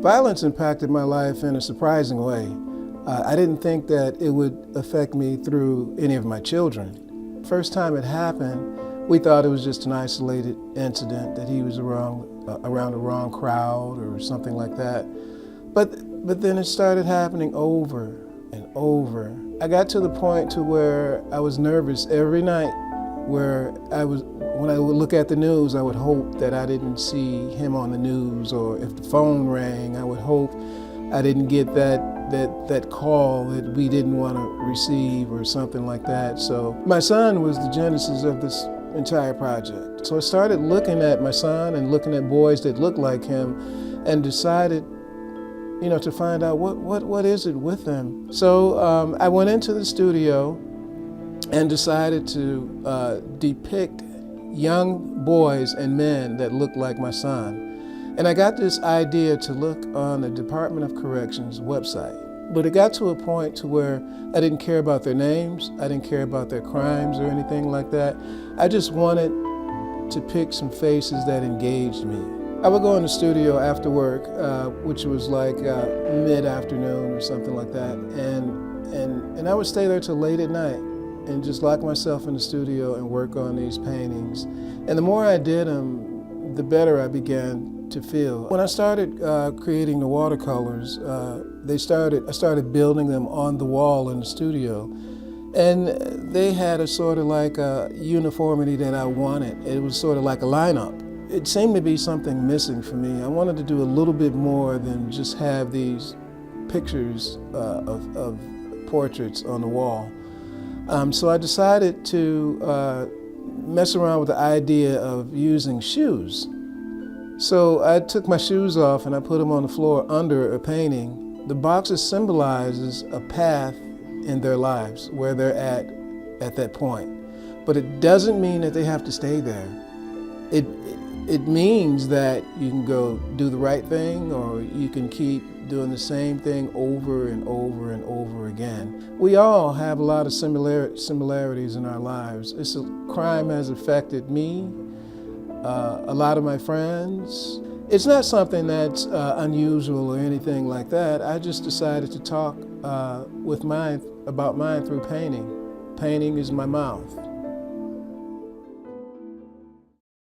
Violence impacted my life in a surprising way. I didn't think that it would affect me through any of my children. First time it happened, we thought it was just an isolated incident, that he was around the wrong crowd or something like that. But then it started happening over and over. I got to the point to where I was nervous every night, where when I would look at the news, I would hope that I didn't see him on the news, or if the phone rang, I would hope I didn't get that call that we didn't want to receive or something like that. So my son was the genesis of this entire project. So I started looking at my son and looking at boys that looked like him and decided, to find out what is it with them. So I went into the studio and decided to depict young boys and men that looked like my son. And I got this idea to look on the Department of Corrections website. But it got to a point to where I didn't care about their names, I didn't care about their crimes or anything like that. I just wanted to pick some faces that engaged me. I would go in the studio after work, which was like mid-afternoon or something like that, and I would stay there till late at night and just lock myself in the studio and work on these paintings. And the more I did them, the better I began to feel. When I started creating the watercolors, I started building them on the wall in the studio. And they had a sort of like a uniformity that I wanted. It was sort of like a lineup. It seemed to be something missing for me. I wanted to do a little bit more than just have these pictures of portraits on the wall. So I decided to mess around with the idea of using shoes. So I took my shoes off and I put them on the floor under a painting. The boxes symbolizes a path in their lives where they're at that point. But it doesn't mean that they have to stay there. It means that you can go do the right thing, or you can keep doing the same thing over and over and over again. We all have a lot of similarities in our lives. Crime has affected me, a lot of my friends. It's not something that's unusual or anything like that. I just decided to talk about mine through painting. Painting is my mouth.